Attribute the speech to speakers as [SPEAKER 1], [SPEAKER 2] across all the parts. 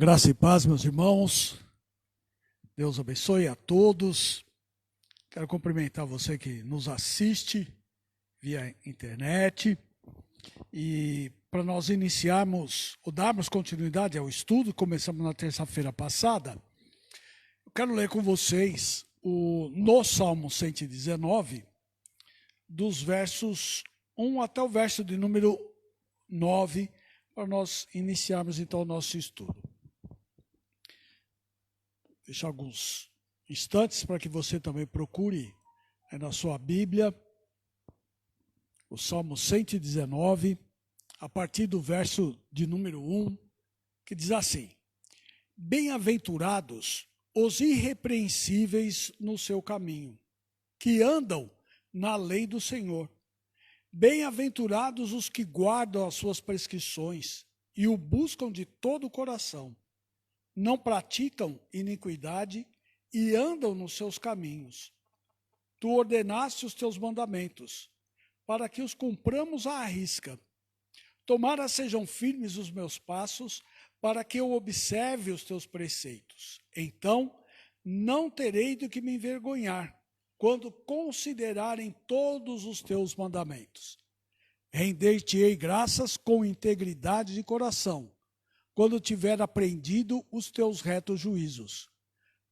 [SPEAKER 1] Graça e paz, meus irmãos. Deus abençoe a todos. Quero cumprimentar você que nos assiste via internet. E para nós iniciarmos, ou darmos continuidade ao estudo, começamos na terça-feira passada, eu quero ler com vocês no Salmo 119, dos versos 1 até o verso de número 9, para nós iniciarmos então o nosso estudo. Deixar alguns instantes para que você também procure na sua Bíblia o Salmo 119, a partir do verso de número 1, que diz assim: Bem-aventurados os irrepreensíveis no seu caminho, que andam na lei do Senhor. Bem-aventurados os que guardam as suas prescrições e o buscam de todo o coração. Não praticam iniquidade e andam nos seus caminhos. Tu ordenaste os teus mandamentos, para que os cumpramos à risca. Tomara sejam firmes os meus passos, para que eu observe os teus preceitos. Então, não terei do que me envergonhar, quando considerarem todos os teus mandamentos. Render-te-ei graças com integridade de coração, quando tiver aprendido os teus retos juízos.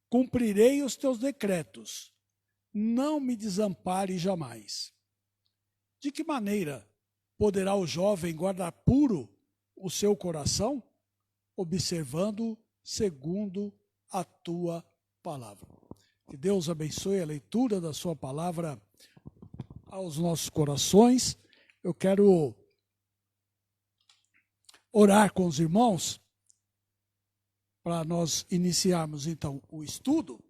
[SPEAKER 1] Cumprirei os teus decretos, não me desampare jamais. De que maneira poderá o jovem guardar puro o seu coração? Observando segundo a tua palavra. Que Deus abençoe a leitura da sua palavra aos nossos corações. Eu quero orar com os irmãos para nós iniciarmos então o estudo.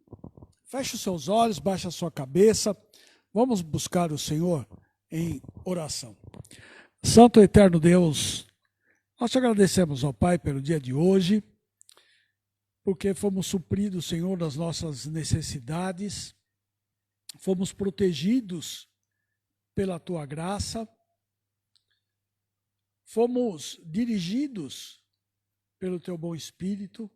[SPEAKER 1] Feche os seus olhos, baixe a sua cabeça. Vamos buscar o Senhor em oração. Santo e eterno Deus, nós te agradecemos, ó Pai, pelo dia de hoje, porque fomos supridos, Senhor, das nossas necessidades, fomos protegidos pela tua graça, fomos dirigidos pelo teu bom Espírito.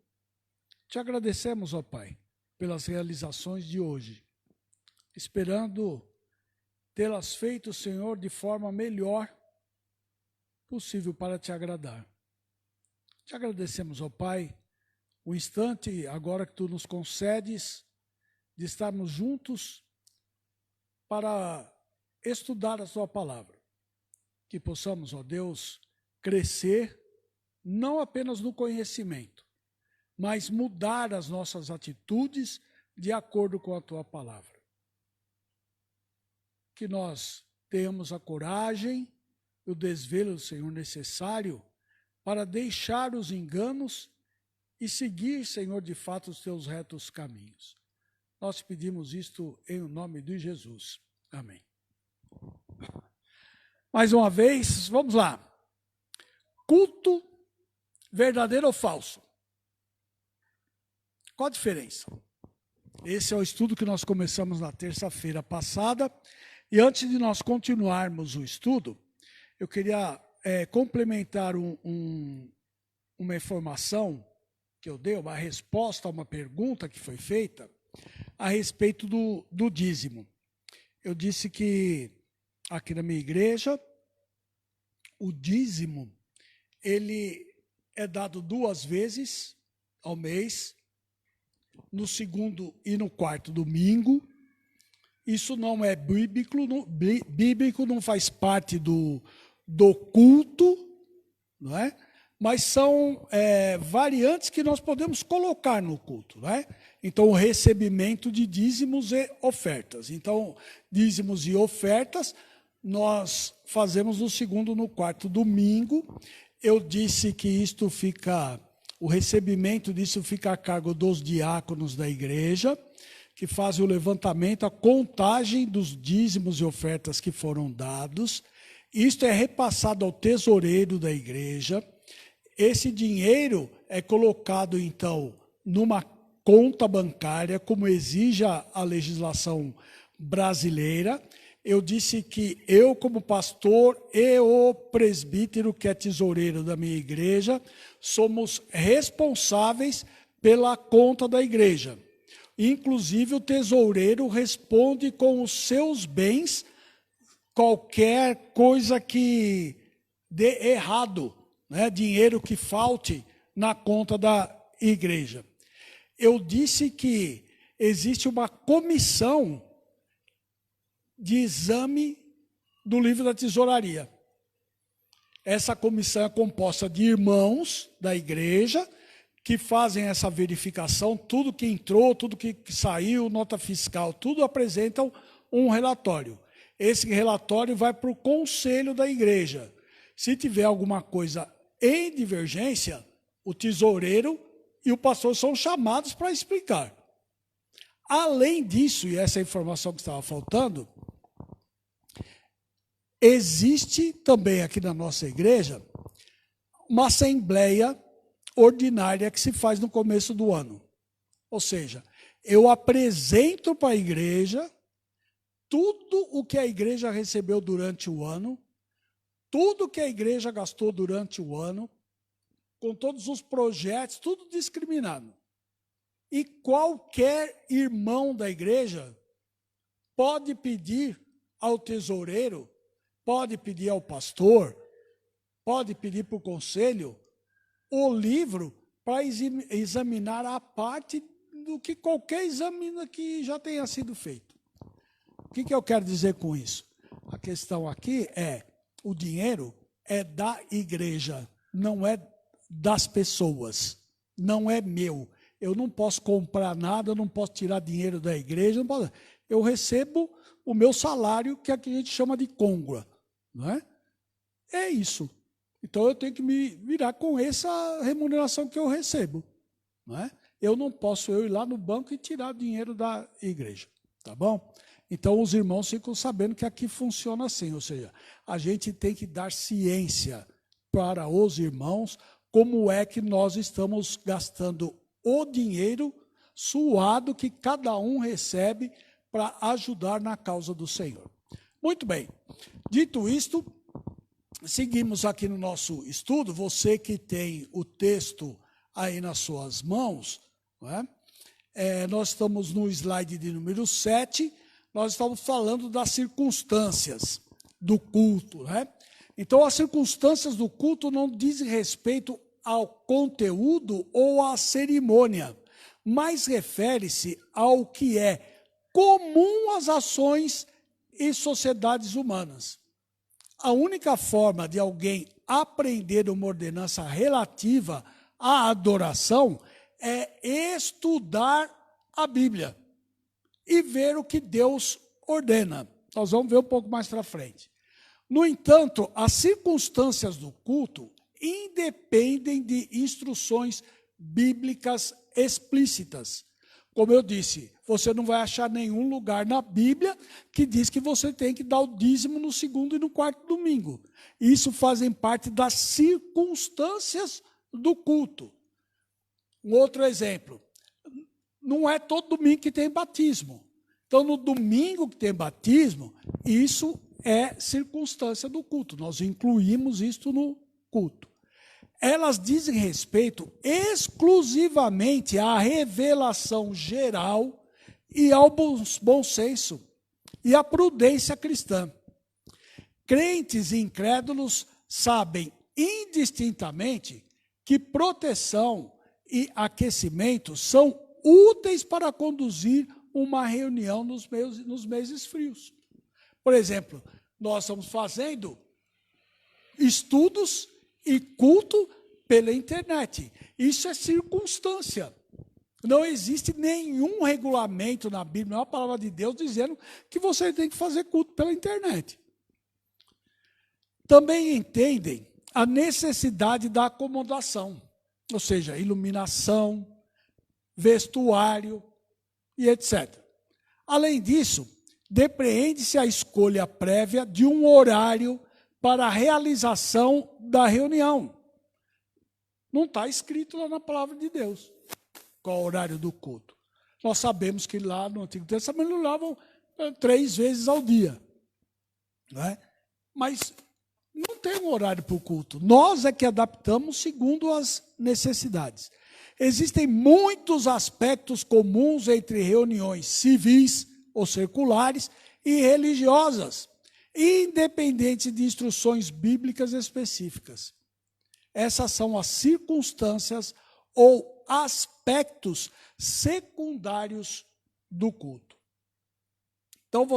[SPEAKER 1] Te agradecemos, ó Pai, pelas realizações de hoje, esperando tê-las feito, Senhor, de forma melhor possível para te agradar. Te agradecemos, ó Pai, o instante agora que tu nos concedes de estarmos juntos para estudar a tua palavra. Que possamos, ó Deus, crescer não apenas no conhecimento, mas mudar as nossas atitudes de acordo com a tua palavra. Que nós tenhamos a coragem e o desvelo, Senhor, necessário para deixar os enganos e seguir, Senhor, de fato os teus retos caminhos. Nós te pedimos isto em nome de Jesus. Amém. Mais uma vez, vamos lá. Culto verdadeiro ou falso? Qual a diferença? Esse é o estudo que nós começamos na terça-feira passada. E antes de nós continuarmos o estudo, eu queria complementar uma informação que eu dei, uma resposta a uma pergunta que foi feita a respeito do dízimo. Eu disse que aqui na minha igreja, o dízimo, ele é dado 2 vezes ao mês, no segundo e no quarto domingo. Isso não é bíblico, não faz parte do culto, não é? Mas são variantes que nós podemos colocar no culto, não é? Então, o recebimento de dízimos e ofertas. Então, dízimos e ofertas, nós fazemos no segundo e no quarto domingo. Eu disse que o recebimento disso fica a cargo dos diáconos da igreja, que fazem o levantamento, a contagem dos dízimos e ofertas que foram dados. Isto é repassado ao tesoureiro da igreja. Esse dinheiro é colocado, então, numa conta bancária, como exige a legislação brasileira, Eu disse que eu, como pastor, e o presbítero, que é tesoureiro da minha igreja, somos responsáveis pela conta da igreja. Inclusive, o tesoureiro responde com os seus bens qualquer coisa que dê errado, né? Dinheiro que falte na conta da igreja. Eu disse que existe uma comissão de exame do livro da tesouraria. Essa comissão é composta de irmãos da igreja que fazem essa verificação, tudo que entrou, tudo que saiu, nota fiscal, tudo apresentam um relatório. Esse relatório vai para o conselho da igreja. Se tiver alguma coisa em divergência, o tesoureiro e o pastor são chamados para explicar. Além disso, e essa informação que estava faltando, existe também aqui na nossa igreja uma assembleia ordinária que se faz no começo do ano. Ou seja, eu apresento para a igreja tudo o que a igreja recebeu durante o ano, tudo que a igreja gastou durante o ano, com todos os projetos, tudo discriminado. E qualquer irmão da igreja pode pedir ao tesoureiro, pode pedir ao pastor, pode pedir para o conselho o livro para examinar a parte do que qualquer exame que já tenha sido feito. O que eu quero dizer com isso? A questão aqui é, o dinheiro é da igreja, não é das pessoas, não é meu. Eu não posso comprar nada, eu não posso tirar dinheiro da igreja, não posso. Eu recebo o meu salário, que aqui a gente chama de côngrua, não é? É isso. Então eu tenho que me virar com essa remuneração que eu recebo, não é? Eu não posso ir lá no banco e tirar dinheiro da igreja, tá bom? Então os irmãos ficam sabendo que aqui funciona assim, ou seja, a gente tem que dar ciência para os irmãos como é que nós estamos gastando o dinheiro suado que cada um recebe para ajudar na causa do Senhor. Muito bem, dito isto, seguimos aqui no nosso estudo. Você que tem o texto aí nas suas mãos, não é? Nós estamos no slide de número 7, nós estamos falando das circunstâncias do culto, né? Então, as circunstâncias do culto não dizem respeito ao conteúdo ou à cerimônia, mas refere-se ao que é comum às ações e sociedades humanas. A única forma de alguém aprender uma ordenança relativa à adoração é estudar a Bíblia e ver o que Deus ordena. Nós vamos ver um pouco mais para frente. No entanto, as circunstâncias do culto independem de instruções bíblicas explícitas. Como eu disse, você não vai achar nenhum lugar na Bíblia que diz que você tem que dar o dízimo no segundo e no quarto domingo. Isso fazem parte das circunstâncias do culto. Um outro exemplo, não é todo domingo que tem batismo. Então, no domingo que tem batismo, isso é circunstância do culto. Nós incluímos isso no culto. Elas dizem respeito exclusivamente à revelação geral e ao bom senso e à prudência cristã. Crentes e incrédulos sabem indistintamente que proteção e aquecimento são úteis para conduzir uma reunião nos meses frios. Por exemplo, nós estamos fazendo estudos e culto pela internet. Isso é circunstância. Não existe nenhum regulamento na Bíblia, não é a palavra de Deus dizendo que você tem que fazer culto pela internet. Também entendem a necessidade da acomodação, ou seja, iluminação, vestuário e etc. Além disso, depreende-se a escolha prévia de um horário para a realização da reunião. Não está escrito lá na palavra de Deus qual é o horário do culto. Nós sabemos que lá no Antigo Testamento eles oravam 3 vezes ao dia. né? Mas não tem um horário para o culto. Nós é que adaptamos segundo as necessidades. Existem muitos aspectos comuns entre reuniões civis ou seculares e religiosas, independente de instruções bíblicas específicas. Essas são as circunstâncias ou aspectos secundários do culto. Então,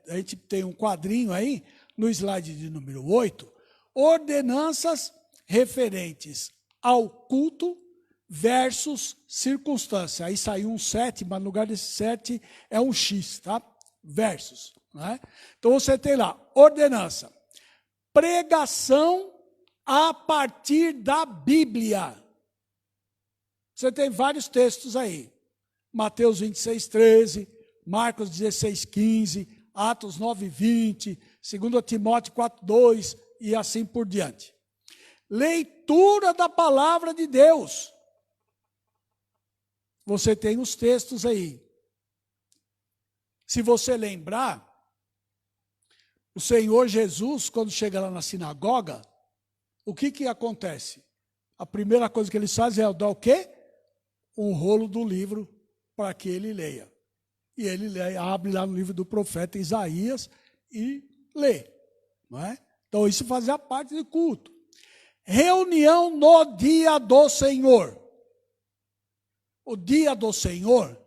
[SPEAKER 1] a gente tem um quadrinho aí, no slide de número 8, ordenanças referentes ao culto versus circunstância. Aí saiu um 7, mas no lugar desse 7 é um X, tá? Versus. Né? Então você tem lá, ordenança. Pregação a partir da Bíblia. Você tem vários textos aí. Mateus 26, 13, Marcos 16, 15, Atos 9, 20, 2 Timóteo 4, 2 e assim por diante. Leitura da palavra de Deus. Você tem os textos aí. Se você lembrar, o Senhor Jesus, quando chega lá na sinagoga, o que acontece? A primeira coisa que eles fazem é dar o quê? Um rolo do livro para que ele leia. E ele abre lá no livro do profeta Isaías e lê. Não é? Então isso fazia parte do culto. Reunião no dia do Senhor. O dia do Senhor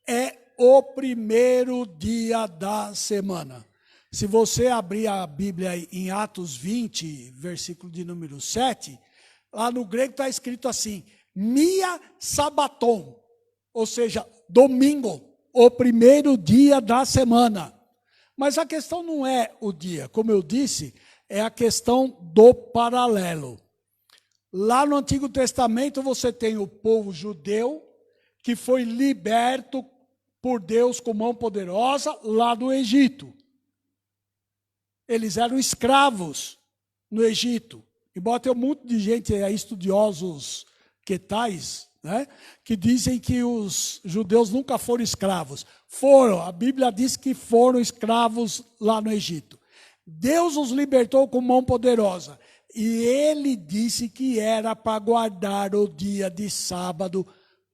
[SPEAKER 1] é o primeiro dia da semana. Se você abrir a Bíblia em Atos 20, versículo de número 7, lá no grego está escrito assim, Mia Sabaton, ou seja, domingo, o primeiro dia da semana. Mas a questão não é o dia, como eu disse, é a questão do paralelo. Lá no Antigo Testamento você tem o povo judeu, que foi liberto por Deus com mão poderosa lá do Egito. Eles eram escravos no Egito. Embora tenha um monte de gente, estudiosos que tais, né, que dizem que os judeus nunca foram escravos. Foram, a Bíblia diz que foram escravos lá no Egito. Deus os libertou com mão poderosa. E ele disse que era para guardar o dia de sábado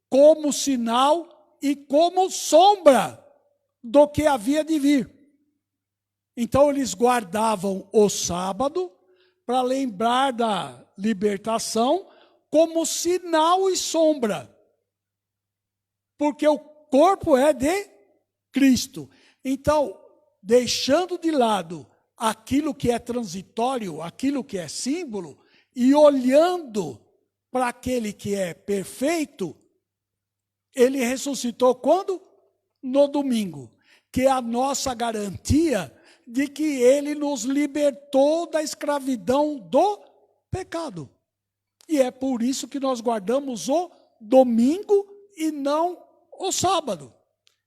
[SPEAKER 1] como sinal e como sombra do que havia de vir. Então eles guardavam o sábado para lembrar da libertação como sinal e sombra. Porque o corpo é de Cristo. Então, deixando de lado aquilo que é transitório, aquilo que é símbolo, e olhando para aquele que é perfeito, ele ressuscitou quando? No domingo, que é a nossa garantia de que ele nos libertou da escravidão do pecado. E é por isso que nós guardamos o domingo e não o sábado.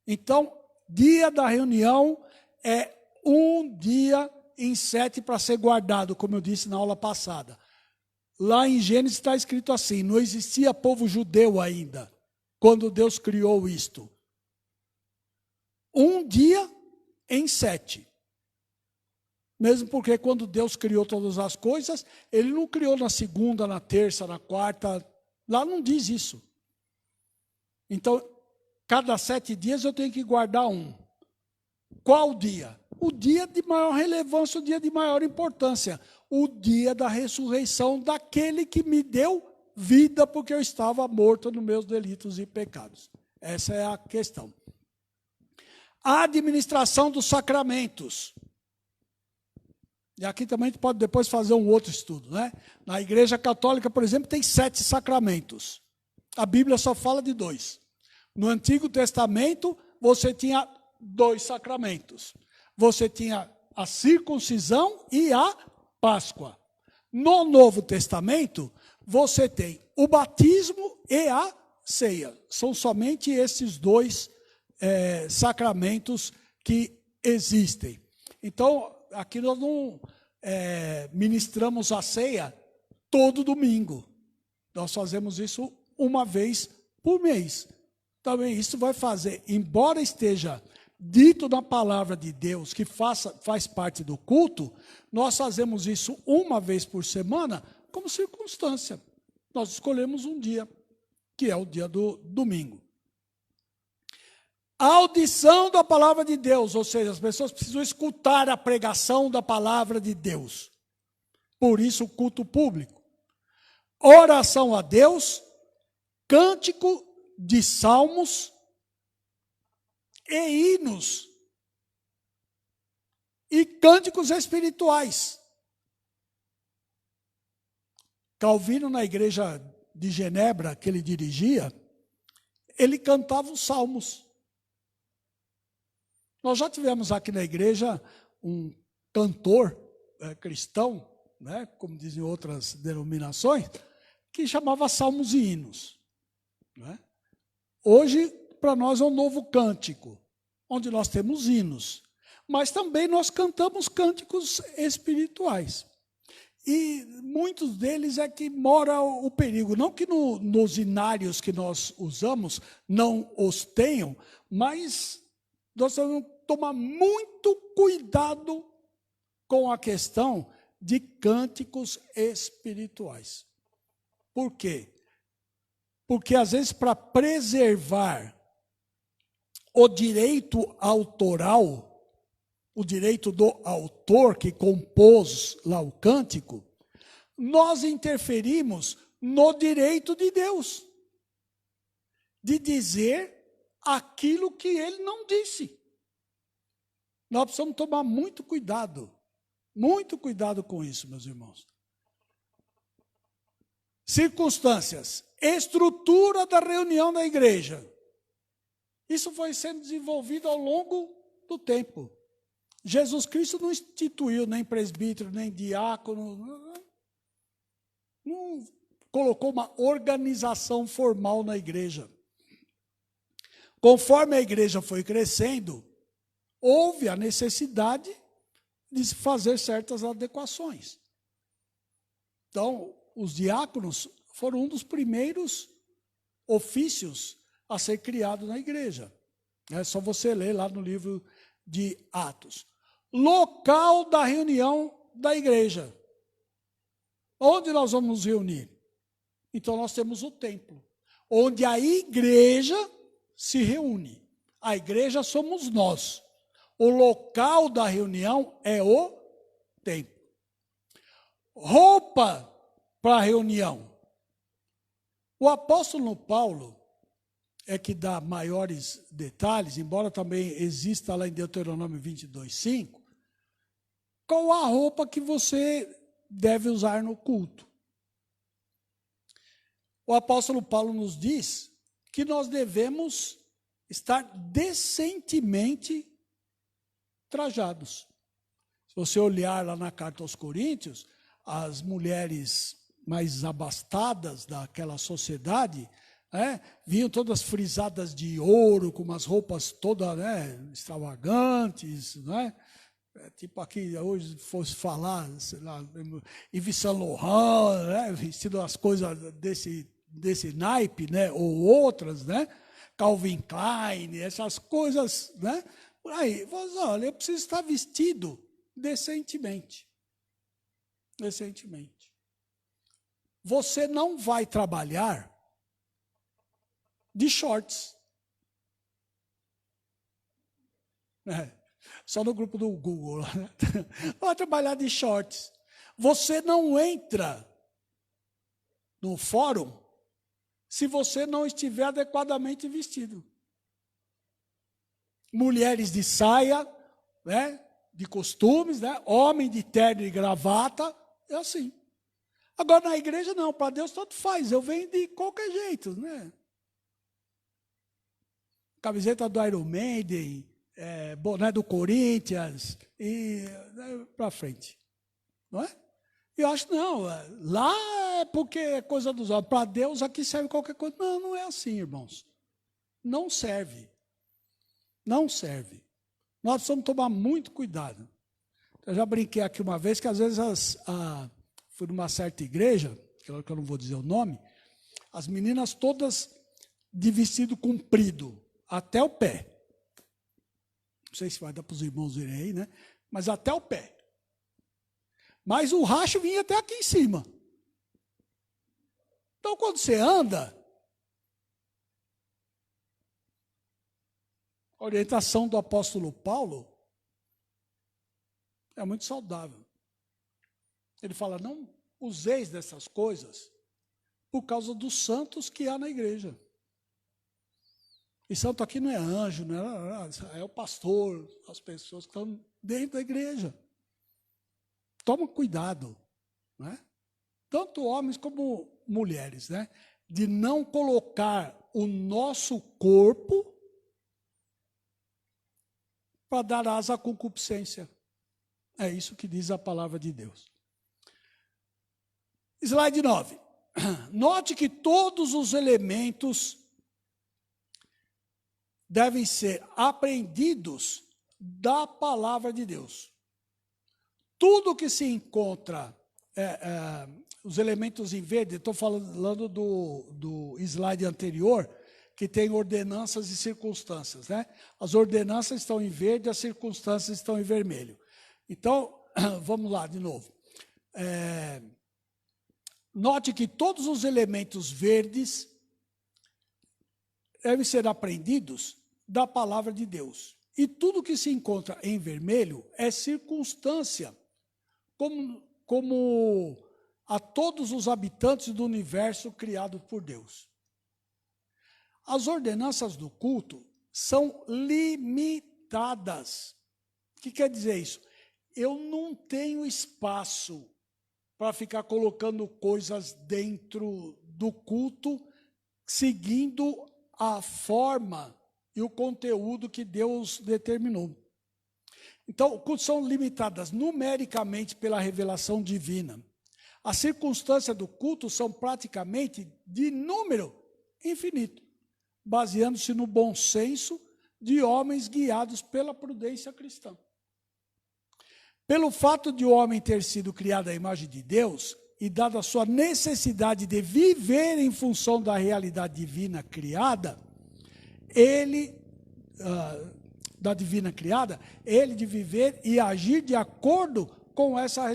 [SPEAKER 1] Então, dia da reunião é um dia em 7 para ser guardado, como eu disse na aula passada. Lá em Gênesis está escrito assim, não existia povo judeu ainda, quando Deus criou isto. Um dia em 7. Mesmo porque quando Deus criou todas as coisas, ele não criou na segunda, na terça, na quarta. Lá não diz isso. Então, cada 7 dias eu tenho que guardar um. Qual dia? O dia de maior relevância, o dia de maior importância. O dia da ressurreição daquele que me deu vida, porque eu estava morto nos meus delitos e pecados. Essa é a questão. A administração dos sacramentos. E aqui também a gente pode depois fazer um outro estudo, né? Na Igreja Católica, por exemplo, tem 7 sacramentos. A Bíblia só fala de 2. No Antigo Testamento, você tinha 2 sacramentos. Você tinha a circuncisão e a Páscoa. No Novo Testamento, você tem o batismo e a ceia. São somente esses 2 sacramentos que existem. Então, aqui nós não ministramos a ceia todo domingo. Nós fazemos isso uma vez por mês. Também isso vai fazer, embora esteja dito na palavra de Deus, que faz parte do culto, nós fazemos isso uma vez por semana como circunstância. Nós escolhemos um dia, que é o dia do domingo. A audição da palavra de Deus, ou seja, as pessoas precisam escutar a pregação da palavra de Deus. Por isso o culto público. Oração a Deus, cântico de salmos e hinos e cânticos espirituais. Calvino, na igreja de Genebra, que ele dirigia, ele cantava os salmos. Nós já tivemos aqui na igreja um cantor cristão, né, como dizem outras denominações, que chamava salmos e hinos. Né? Hoje, para nós, é um novo cântico, onde nós temos hinos, mas também nós cantamos cânticos espirituais. E muitos deles é que mora o perigo. Não que nos hinários que nós usamos não os tenham, mas nós temos que tomar muito cuidado com a questão de cânticos espirituais. Por quê? Porque, às vezes, para preservar o direito autoral, o direito do autor que compôs lá o cântico, nós interferimos no direito de Deus de dizer aquilo que ele não disse. Nós precisamos tomar muito cuidado com isso, meus irmãos. Circunstâncias, estrutura da reunião da igreja. Isso foi sendo desenvolvido ao longo do tempo. Jesus Cristo não instituiu nem presbítero, nem diácono, não colocou uma organização formal na igreja. Conforme a igreja foi crescendo, houve a necessidade de se fazer certas adequações. Então, os diáconos foram um dos primeiros ofícios a ser criado na igreja. É só você ler lá no livro de Atos. Local da reunião da igreja. Onde nós vamos nos reunir? Então nós temos o templo, onde a igreja se reúne. A igreja somos nós. O local da reunião é o templo. Roupa para a reunião. O apóstolo Paulo é que dá maiores detalhes, embora também exista lá em Deuteronômio 22:5, qual a roupa que você deve usar no culto. O apóstolo Paulo nos diz que nós devemos estar decentemente trajados. Se você olhar lá na carta aos Coríntios, as mulheres mais abastadas daquela sociedade, vinham todas frisadas de ouro, com umas roupas todas extravagantes, tipo aqui hoje fosse falar, sei lá, Yves Saint Laurent, vestido as coisas desse naipe, ou outras, Calvin Klein, essas coisas, por aí. Mas, olha, eu preciso estar vestido decentemente. Decentemente. Você não vai trabalhar de shorts. Só no grupo do Google. Vai trabalhar de shorts. Você não entra no fórum se você não estiver adequadamente vestido. Mulheres de saia, de costumes, homem de terno e gravata, é assim. Agora na igreja não, para Deus tanto faz, eu venho de qualquer jeito, Camiseta do Iron Maiden, boné do Corinthians e para frente, não é? Eu acho não, lá é porque é coisa dos homens, para Deus aqui serve qualquer coisa. Não, não é assim, irmãos. Não serve. Não serve. Nós precisamos tomar muito cuidado. Eu já brinquei aqui uma vez que às vezes fui numa certa igreja, que eu não vou dizer o nome, as meninas todas de vestido comprido, até o pé. Não sei se vai dar para os irmãos verem aí, né? Mas até o pé. Mas o racho vinha até aqui em cima. Então, quando você anda, a orientação do apóstolo Paulo é muito saudável. Ele fala, não useis dessas coisas por causa dos santos que há na igreja. E santo aqui não é anjo, não é o pastor, as pessoas que estão dentro da igreja. Toma cuidado, né? Tanto homens como mulheres, né? De não colocar o nosso corpo para dar asa à concupiscência. É isso que diz a palavra de Deus. Slide 9. Note que todos os elementos devem ser aprendidos da palavra de Deus. Tudo que se encontra, os elementos em verde, estou falando do slide anterior, que tem ordenanças e circunstâncias, né? As ordenanças estão em verde, as circunstâncias estão em vermelho. Então, vamos lá de novo. Note que todos os elementos verdes devem ser aprendidos da palavra de Deus. E tudo que se encontra em vermelho é circunstância, como a todos os habitantes do universo criado por Deus. As ordenanças do culto são limitadas. O que quer dizer isso? Eu não tenho espaço para ficar colocando coisas dentro do culto, seguindo a forma e o conteúdo que Deus determinou. Então, são limitadas numericamente pela revelação divina. As circunstâncias do culto são praticamente de número infinito, baseando-se no bom senso de homens guiados pela prudência cristã. Pelo fato de o homem ter sido criado à imagem de Deus e dada a sua necessidade de viver em função da realidade divina criada, ele de viver e agir de acordo com essa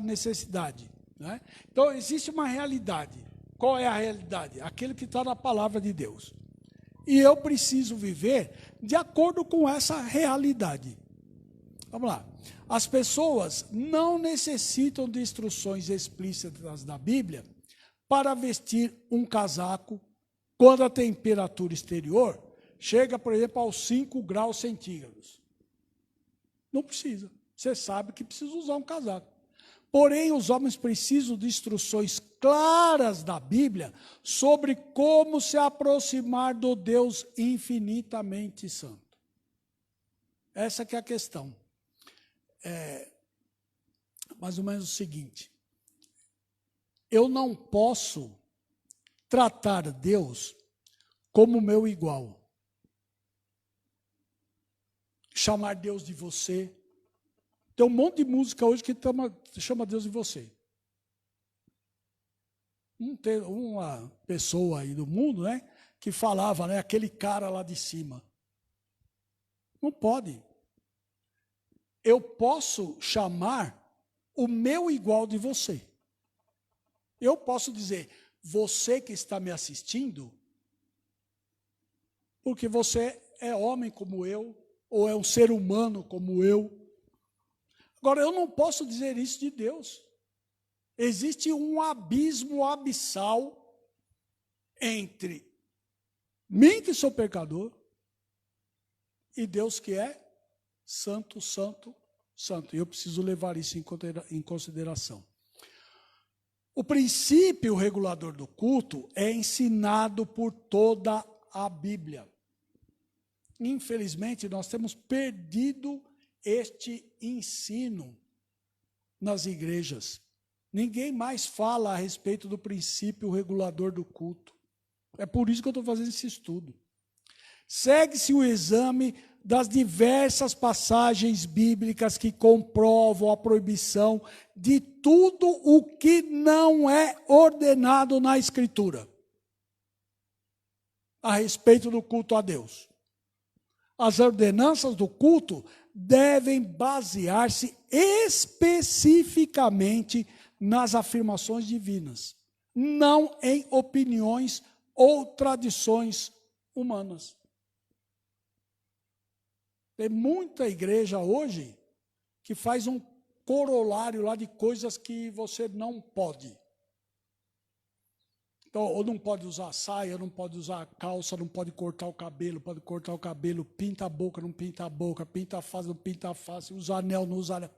[SPEAKER 1] necessidade, né? Então, existe uma realidade. Qual é a realidade? Aquilo que está na palavra de Deus. E eu preciso viver de acordo com essa realidade. Vamos lá. As pessoas não necessitam de instruções explícitas da Bíblia para vestir um casaco quando a temperatura exterior chega, por exemplo, aos 5 graus centígrados. Não precisa. Você sabe que precisa usar um casaco. Porém, os homens precisam de instruções claras da Bíblia sobre como se aproximar do Deus infinitamente santo. Essa que é a questão. Mais ou menos o seguinte: eu não posso tratar Deus como meu igual. Chamar Deus de você. Tem um monte de música hoje que chama Deus de você. Tem uma pessoa aí do mundo, né, que falava, né, aquele cara lá de cima. Não pode. Eu posso chamar o meu igual de você. Eu posso dizer, você que está me assistindo, porque você é homem como eu, ou é um ser humano como eu. Agora, eu não posso dizer isso de Deus. Existe um abismo abissal entre mim, que sou pecador, e Deus que é santo, santo, santo. E eu preciso levar isso em consideração. O princípio regulador do culto é ensinado por toda a Bíblia. Infelizmente, nós temos perdido este ensino nas igrejas. Ninguém mais fala a respeito do princípio regulador do culto. É por isso que eu estou fazendo esse estudo. Segue-se o exame das diversas passagens bíblicas que comprovam a proibição de tudo o que não é ordenado na Escritura a respeito do culto a Deus. as ordenanças do culto devem basear-se especificamente nas afirmações divinas, não em opiniões ou tradições humanas. Tem muita igreja hoje que faz um corolário lá de coisas que você não pode. Então, ou não pode usar saia, não pode usar calça, não pode cortar o cabelo, pinta a boca, não pinta a boca, pinta a face, não pinta a face, usa anel, não usa anel.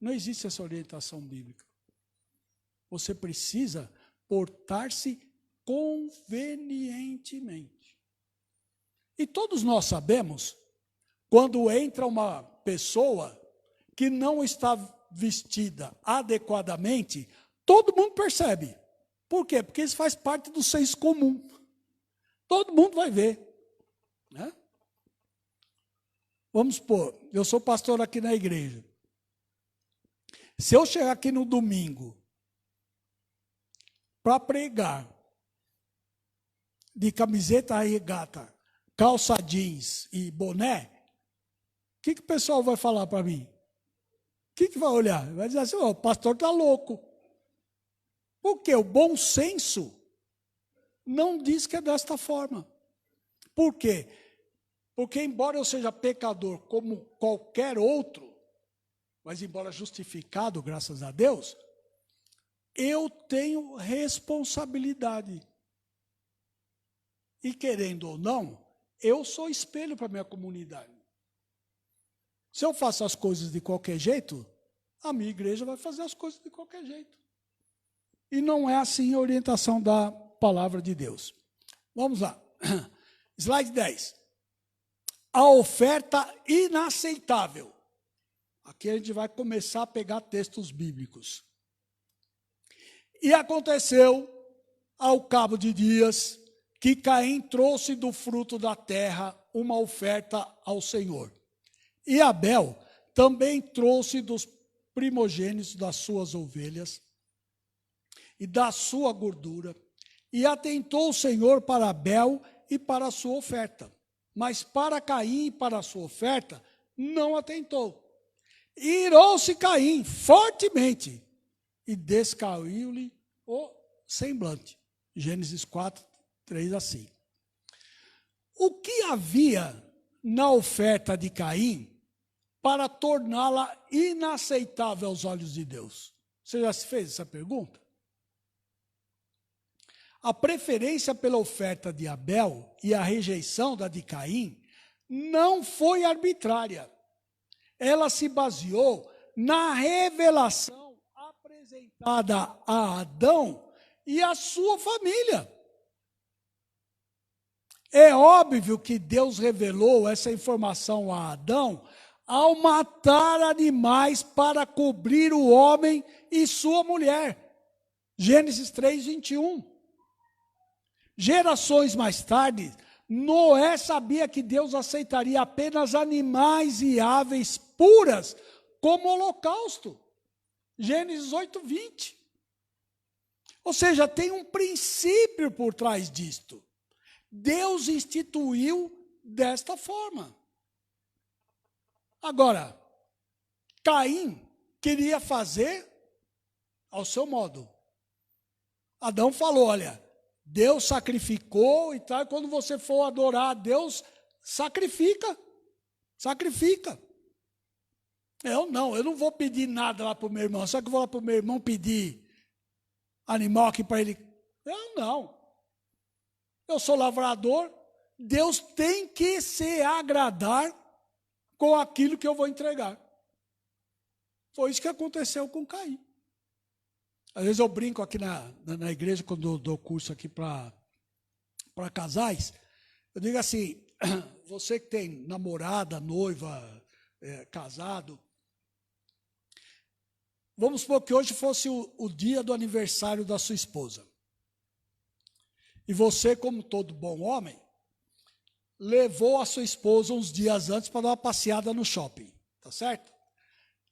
[SPEAKER 1] Não existe essa orientação bíblica. Você precisa portar-se convenientemente. E todos nós sabemos, quando entra uma pessoa que não está vestida adequadamente, todo mundo percebe. Por quê? Porque isso faz parte do senso comum. Todo mundo vai ver. Né? Vamos supor, eu sou pastor aqui na igreja. Se eu chegar aqui no domingo para pregar de camiseta regata, calça jeans e boné, o que o pessoal vai falar para mim? O que vai olhar? Vai dizer assim, o pastor está louco. Porque o bom senso não diz que é desta forma. Por quê? Porque embora eu seja pecador como qualquer outro, mas embora justificado, graças a Deus, eu tenho responsabilidade. E querendo ou não, eu sou espelho para a minha comunidade. Se eu faço as coisas de qualquer jeito, a minha igreja vai fazer as coisas de qualquer jeito. E não é assim a orientação da palavra de Deus. Vamos lá. Slide 10. A oferta inaceitável. Aqui a gente vai começar a pegar textos bíblicos. E aconteceu, ao cabo de dias, que Caim trouxe do fruto da terra uma oferta ao Senhor. E Abel também trouxe dos primogênitos das suas ovelhas e da sua gordura. E atentou o Senhor para Abel e para a sua oferta. Mas para Caim e para a sua oferta, não atentou. Irou-se Caim fortemente e descaiu-lhe o semblante. Gênesis 4, 3 a 5. O que havia na oferta de Caim para torná-la inaceitável aos olhos de Deus? Você já se fez essa pergunta? A preferência pela oferta de Abel e a rejeição da de Caim não foi arbitrária. Ela se baseou na revelação apresentada a Adão e a sua família. É óbvio que Deus revelou essa informação a Adão ao matar animais para cobrir o homem e sua mulher. Gênesis 3, 21. Gerações mais tarde, Noé sabia que Deus aceitaria apenas animais e aves puras como holocausto. Gênesis 8, 20. Ou seja, tem um princípio por trás disto. Deus instituiu desta forma. Agora, Caim queria fazer ao seu modo. Adão falou, olha, Deus sacrificou e tal, e quando você for adorar a Deus, sacrifica. Eu não vou pedir nada lá para o meu irmão, só que eu vou lá para o meu irmão pedir animal aqui para ele. Não. Eu sou lavrador, Deus tem que se agradar com aquilo que eu vou entregar. Foi isso que aconteceu com Caim. Às vezes eu brinco aqui na igreja, quando eu dou curso aqui para casais, eu digo assim, você que tem namorada, noiva, casado, vamos supor que hoje fosse o dia do aniversário da sua esposa. E você, como todo bom homem, levou a sua esposa uns dias antes para dar uma passeada no shopping, tá certo?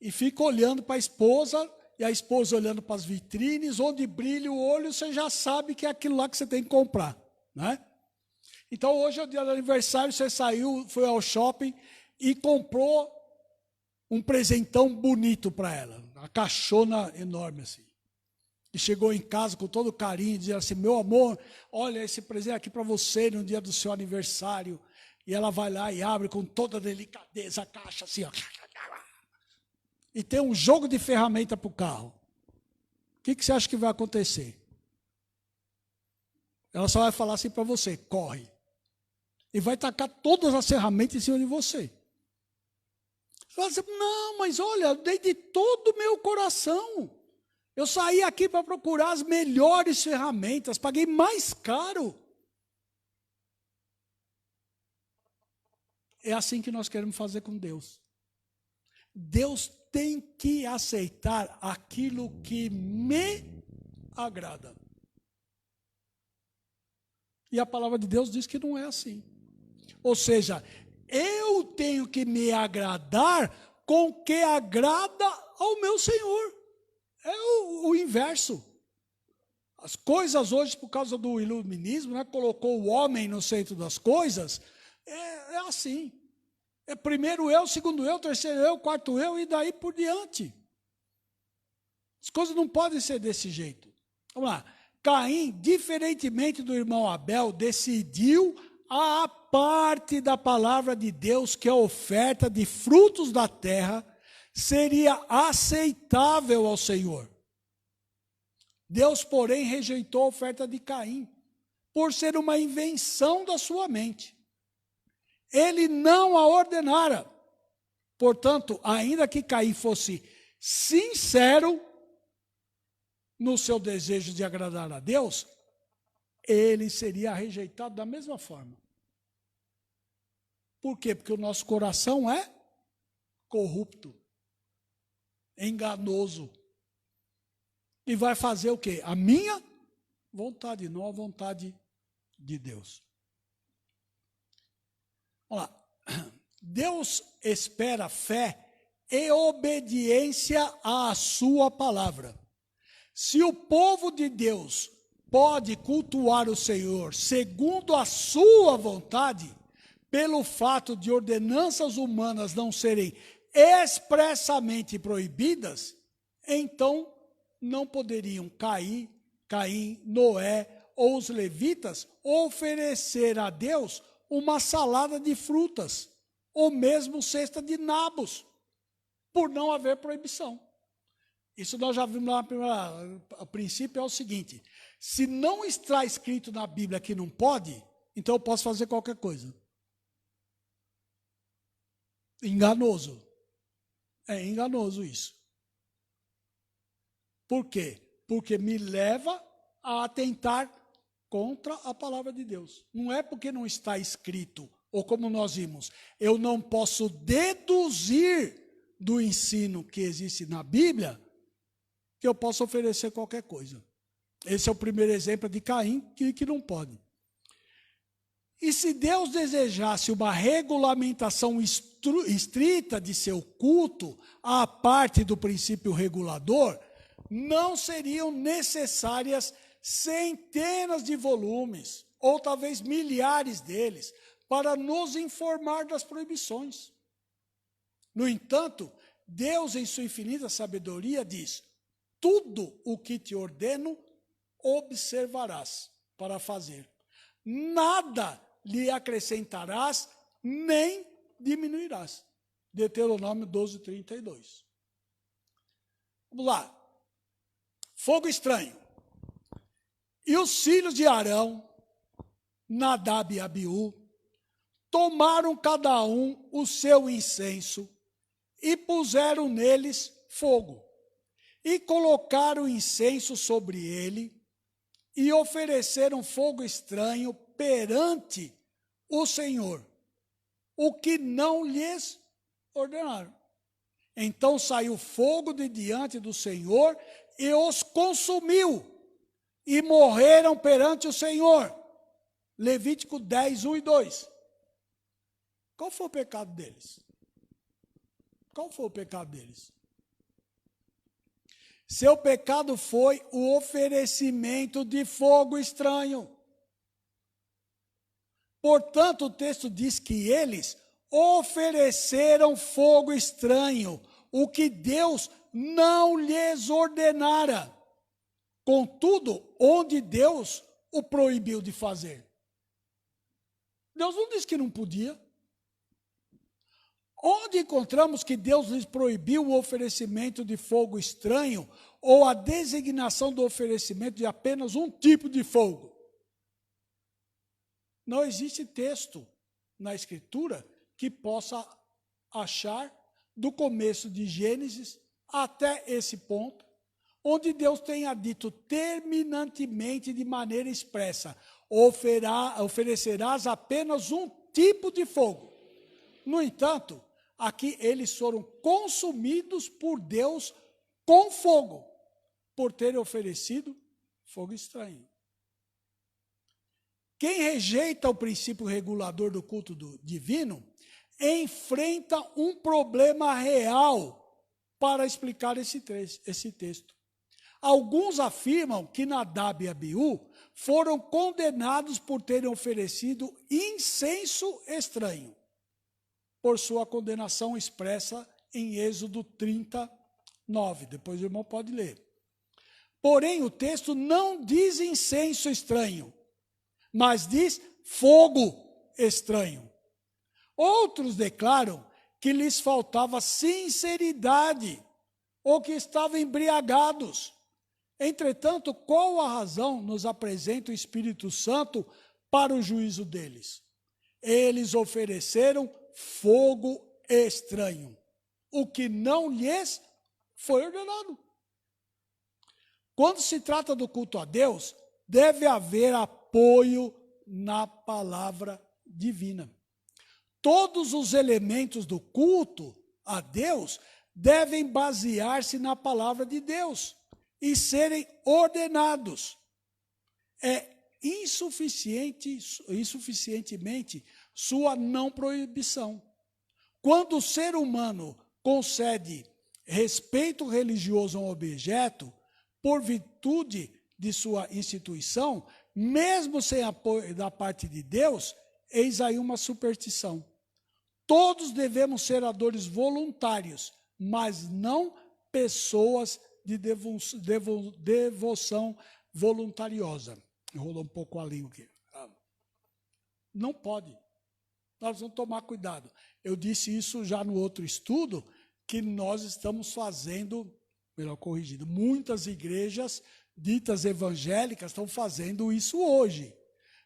[SPEAKER 1] E fica olhando para a esposa, e a esposa olhando para as vitrines, onde brilha o olho, você já sabe que é aquilo lá que você tem que comprar, né? Então, hoje é o dia do aniversário, você saiu, foi ao shopping e comprou um presentão bonito para ela, uma caixona enorme assim. E chegou em casa com todo carinho, dizendo assim, meu amor, olha esse presente aqui para você no dia do seu aniversário. E ela vai lá e abre com toda delicadeza a caixa assim, ó. E tem um jogo de ferramenta para o carro. O que você acha que vai acontecer? Ela só vai falar assim para você, corre. E vai tacar todas as ferramentas em cima de você. Você vai dizer, não, mas olha, eu dei de todo o meu coração. Eu saí aqui para procurar as melhores ferramentas, paguei mais caro. É assim que nós queremos fazer com Deus. Deus tem que aceitar aquilo que me agrada. E a palavra de Deus diz que não é assim. Ou seja, eu tenho que me agradar com o que agrada ao meu Senhor. É o inverso. As coisas hoje, por causa do iluminismo, né, colocou o homem no centro das coisas, é assim. É primeiro eu, segundo eu, terceiro eu, quarto eu e daí por diante. As coisas não podem ser desse jeito. Vamos lá. Caim, diferentemente do irmão Abel, decidiu a parte da palavra de Deus, que é a oferta de frutos da terra, seria aceitável ao Senhor. Deus, porém, rejeitou a oferta de Caim, por ser uma invenção da sua mente. Ele não a ordenara. Portanto, ainda que Caim fosse sincero no seu desejo de agradar a Deus, ele seria rejeitado da mesma forma. Por quê? Porque o nosso coração é corrupto, enganoso. E vai fazer o quê? A minha vontade, não a vontade de Deus. Vamos lá. Deus espera fé e obediência à sua palavra. Se o povo de Deus pode cultuar o Senhor segundo a sua vontade, pelo fato de ordenanças humanas não serem expressamente proibidas, então não poderiam Caim, Noé ou os levitas oferecer a Deus uma salada de frutas, ou mesmo cesta de nabos, por não haver proibição. Isso nós já vimos lá na primeira. O princípio é o seguinte: se não está escrito na Bíblia que não pode, então eu posso fazer qualquer coisa. Enganoso. É enganoso isso. Por quê? Porque me leva a atentar contra a palavra de Deus. Não é porque não está escrito, ou como nós vimos, eu não posso deduzir do ensino que existe na Bíblia, que eu posso oferecer qualquer coisa. Esse é o primeiro exemplo de Caim, que não pode. E se Deus desejasse uma regulamentação estrita de seu culto, à parte do princípio regulador, não seriam necessárias centenas de volumes, ou talvez milhares deles, para nos informar das proibições. No entanto, Deus, em sua infinita sabedoria, diz: tudo o que te ordeno, observarás para fazer. Nada lhe acrescentarás, nem diminuirás. Deuteronômio 12, 32. Vamos lá. Fogo estranho. E os filhos de Arão, Nadab e Abiú, tomaram cada um o seu incenso e puseram neles fogo. E colocaram incenso sobre ele e ofereceram fogo estranho perante o Senhor, o que não lhes ordenaram. Então saiu fogo de diante do Senhor e os consumiu, e morreram perante o Senhor. Levítico 10, 1 e 2. Qual foi o pecado deles? Qual foi o pecado deles? Seu pecado foi o oferecimento de fogo estranho. Portanto, o texto diz que eles ofereceram fogo estranho, o que Deus não lhes ordenara. Contudo, onde Deus o proibiu de fazer? Deus não disse que não podia. Onde encontramos que Deus lhes proibiu o oferecimento de fogo estranho ou a designação do oferecimento de apenas um tipo de fogo? Não existe texto na Escritura que possa achar, do começo de Gênesis até esse ponto, onde Deus tenha dito terminantemente, de maneira expressa, oferecerás apenas um tipo de fogo. No entanto, aqui eles foram consumidos por Deus com fogo, por terem oferecido fogo estranho. Quem rejeita o princípio regulador do culto divino, enfrenta um problema real para explicar esse texto. Alguns afirmam que Nadab e Abiú foram condenados por terem oferecido incenso estranho, por sua condenação expressa em Êxodo 39. Depois o irmão pode ler. Porém, o texto não diz incenso estranho, mas diz fogo estranho. Outros declaram que lhes faltava sinceridade ou que estavam embriagados. Entretanto, qual a razão nos apresenta o Espírito Santo para o juízo deles? Eles ofereceram fogo estranho, o que não lhes foi ordenado. Quando se trata do culto a Deus, deve haver apoio na palavra divina. Todos os elementos do culto a Deus devem basear-se na palavra de Deus e serem ordenados. É insuficientemente sua não proibição. Quando o ser humano concede respeito religioso a um objeto, por virtude de sua instituição, mesmo sem apoio da parte de Deus, eis aí uma superstição. Todos devemos ser adoradores voluntários, mas não pessoas de devoção voluntariosa. Enrolou um pouco a língua aqui. Não pode. Nós vamos tomar cuidado. Eu disse isso já no outro estudo, que nós estamos fazendo, melhor corrigido, muitas igrejas ditas evangélicas estão fazendo isso hoje.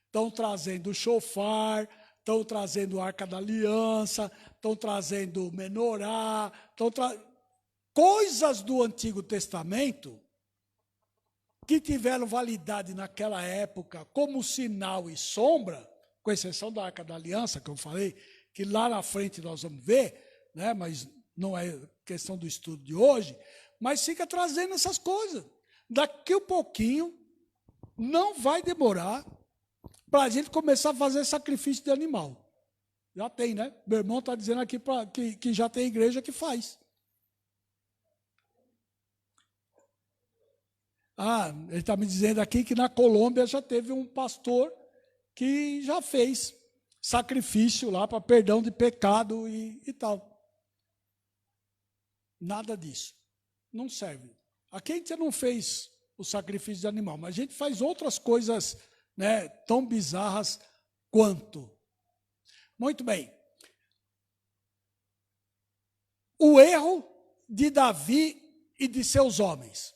[SPEAKER 1] Estão trazendo o shofar, estão trazendo a Arca da Aliança, estão trazendo o menorá, coisas do Antigo Testamento que tiveram validade naquela época como sinal e sombra, com exceção da Arca da Aliança, que eu falei, que lá na frente nós vamos ver, né, mas não é questão do estudo de hoje, mas fica trazendo essas coisas. Daqui a pouquinho, não vai demorar para a gente começar a fazer sacrifício de animal. Já tem, né? Meu irmão está dizendo aqui que já tem igreja que faz. Ele está me dizendo aqui que na Colômbia já teve um pastor que já fez sacrifício lá para perdão de pecado e tal. Nada disso. Não serve. Aqui a gente não fez o sacrifício de animal, mas a gente faz outras coisas, né, tão bizarras quanto. Muito bem. O erro de Davi e de seus homens.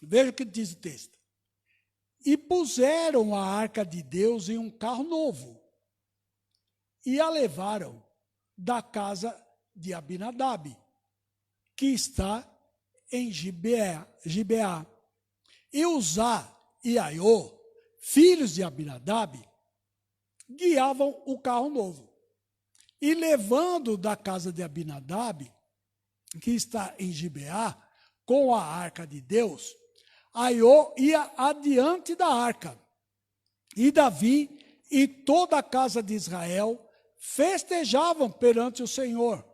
[SPEAKER 1] Veja o que diz o texto. E puseram a arca de Deus em um carro novo e a levaram da casa de Abinadab, que está em Gibeá. E Uzá e Aiô, filhos de Abinadab, guiavam o carro novo. E levando da casa de Abinadab, que está em Gibeá, com a arca de Deus, Aiô ia adiante da arca. E Davi e toda a casa de Israel festejavam perante o Senhor,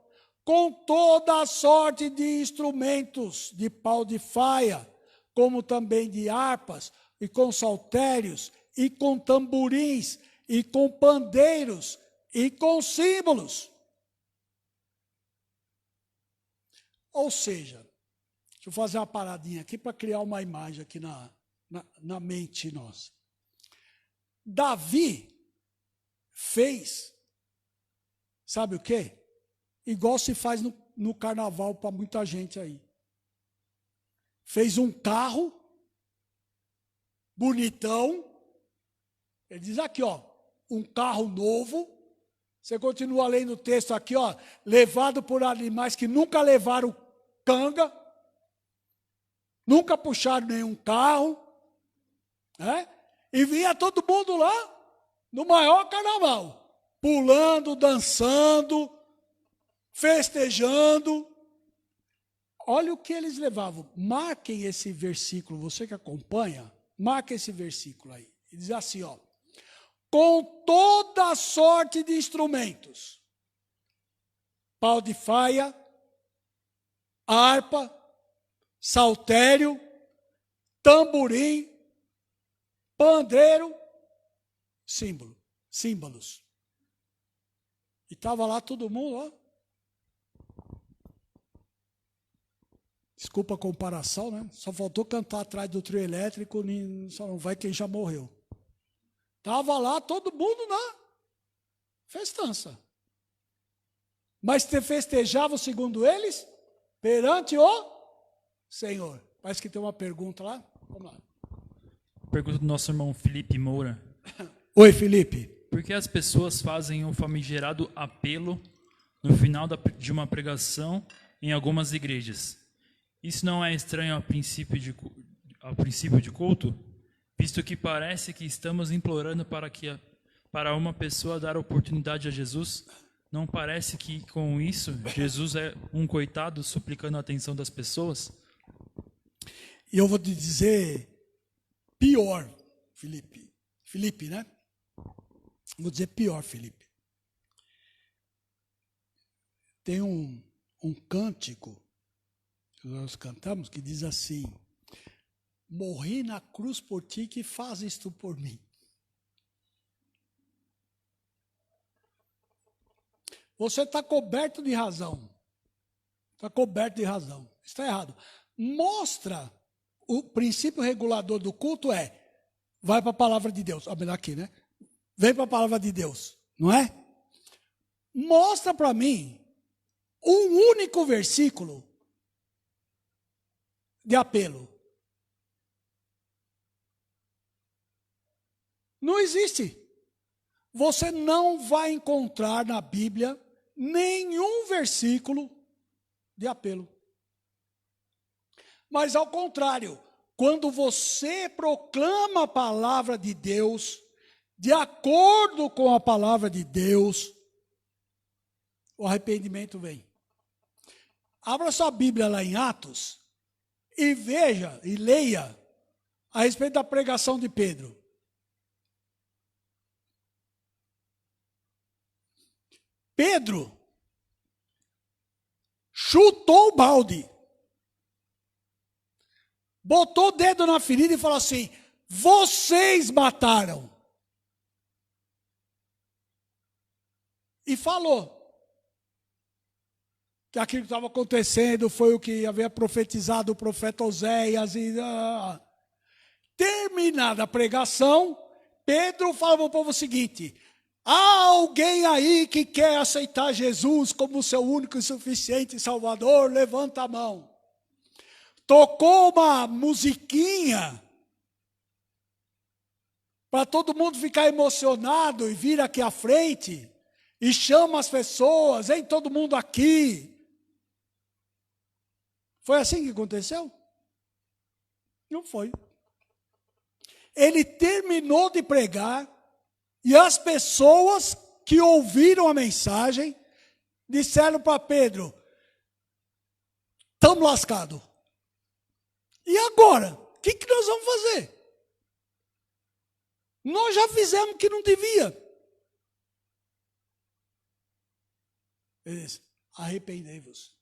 [SPEAKER 1] com toda a sorte de instrumentos de pau de faia, como também de harpas, e com saltérios, e com tamborins, e com pandeiros, e com símbolos. Ou seja, deixa eu fazer uma paradinha aqui para criar uma imagem aqui na mente nossa. Davi fez, sabe o quê? Igual se faz no carnaval para muita gente aí. Fez um carro bonitão. Ele diz aqui, ó, um carro novo. Você continua lendo o texto aqui, ó, levado por animais que nunca levaram canga, nunca puxaram nenhum carro, né? E vinha todo mundo lá no maior carnaval, pulando, dançando, festejando. Olha o que eles levavam. Marquem esse versículo, você que acompanha, marque esse versículo aí. Ele diz assim, ó, com toda sorte de instrumentos, pau de faia, harpa, saltério, tamborim, pandeiro, símbolos. E estava lá todo mundo, ó. Desculpa a comparação, né? Só faltou cantar atrás do trio elétrico, só não vai quem já morreu. Estava lá todo mundo na festança. Mas te festejavam, segundo eles, perante o Senhor. Parece que tem uma pergunta lá. Vamos lá.
[SPEAKER 2] Pergunta do nosso irmão Felipe Moura.
[SPEAKER 1] Oi, Felipe.
[SPEAKER 2] Por que as pessoas fazem um famigerado apelo no final de uma pregação em algumas igrejas? Isso não é estranho ao princípio de culto? Visto que parece que estamos implorando para uma pessoa dar oportunidade a Jesus, não parece que com isso Jesus é um coitado suplicando a atenção das pessoas?
[SPEAKER 1] E eu vou te dizer pior, Felipe. Felipe, né? Vou dizer pior, Felipe. Tem um cântico que nós cantamos que diz assim: morri na cruz por ti, que fazes tu por mim? Você está coberto de razão. Está coberto de razão. Está errado. Mostra, o princípio regulador do culto vai para a palavra de Deus. Olha aqui, né? Vem para a palavra de Deus, não é? Mostra para mim um único versículo de apelo. Não existe. Você não vai encontrar na Bíblia nenhum versículo de apelo. Mas ao contrário, quando você proclama a palavra de Deus, de acordo com a palavra de Deus, o arrependimento vem. Abra sua Bíblia lá em Atos e veja e leia a respeito da pregação de Pedro. Pedro chutou o balde, botou o dedo na ferida e falou assim: vocês mataram. E falou que aquilo que estava acontecendo foi o que havia profetizado o profeta Oséias. Terminada a pregação, Pedro falava para o povo o seguinte: há alguém aí que quer aceitar Jesus como seu único e suficiente Salvador? Levanta a mão. Tocou uma musiquinha para todo mundo ficar emocionado e vir aqui à frente e chama as pessoas, vem todo mundo aqui. Foi assim que aconteceu? Não foi. Ele terminou de pregar e as pessoas que ouviram a mensagem disseram para Pedro: estamos lascados. E agora? O que nós vamos fazer? Nós já fizemos o que não devia. Ele disse: arrependei-vos.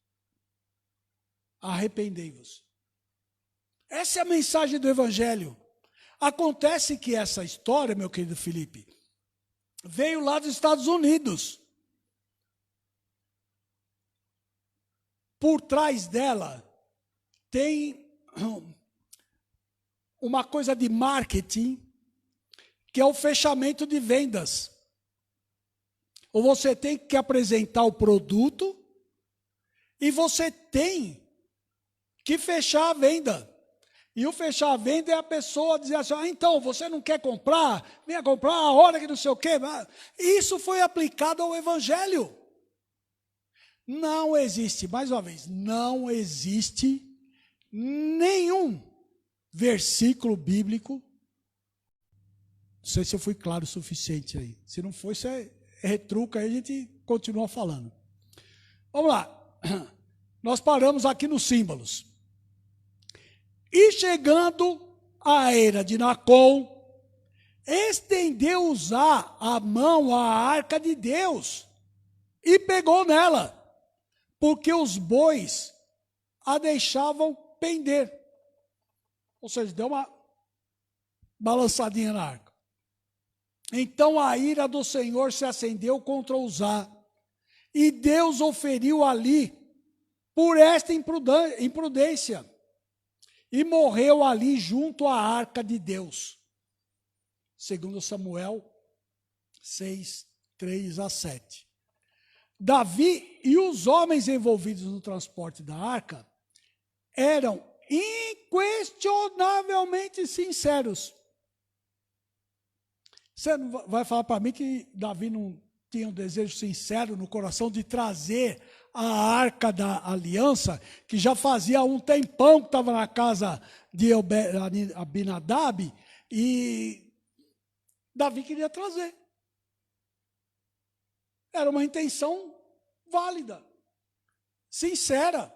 [SPEAKER 1] Arrependei-vos. Essa é a mensagem do Evangelho. Acontece que essa história, meu querido Felipe, veio lá dos Estados Unidos. Por trás dela tem uma coisa de marketing, que é o fechamento de vendas. Ou você tem que apresentar o produto e você tem que fechar a venda. E o fechar a venda é a pessoa dizer assim, então, você não quer comprar? Venha comprar a hora que não sei o quê. Isso foi aplicado ao Evangelho. Não existe, mais uma vez, não existe nenhum versículo bíblico. Não sei se eu fui claro o suficiente aí. Se não foi, você retruca aí, a gente continua falando. Vamos lá. Nós paramos aqui nos símbolos. E chegando à era de Nacon, estendeu Uzá a mão à arca de Deus e pegou nela, porque os bois a deixavam pender. Ou seja, deu uma balançadinha na arca. Então a ira do Senhor se acendeu contra Uzá, e Deus o feriu ali por esta imprudência, e morreu ali junto à arca de Deus. Segundo Samuel 6, 3 a 7. Davi e os homens envolvidos no transporte da arca eram inquestionavelmente sinceros. Você não vai falar para mim que Davi não tinha um desejo sincero no coração de trazer a arca da aliança, que já fazia um tempão que estava na casa de Abinadab, e Davi queria trazer. Era uma intenção válida, sincera.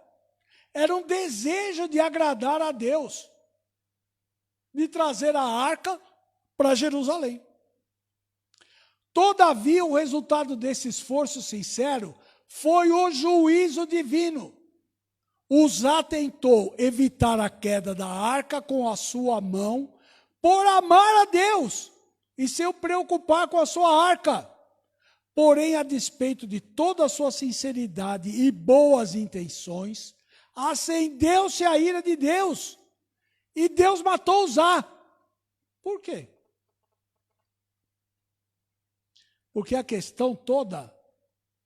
[SPEAKER 1] Era um desejo de agradar a Deus, de trazer a arca para Jerusalém. Todavia, o resultado desse esforço sincero foi o juízo divino. Uzá tentou evitar a queda da arca com a sua mão, por amar a Deus e se preocupar com a sua arca. Porém, a despeito de toda a sua sinceridade e boas intenções, acendeu-se a ira de Deus e Deus matou Uzá. Por quê? Porque a questão toda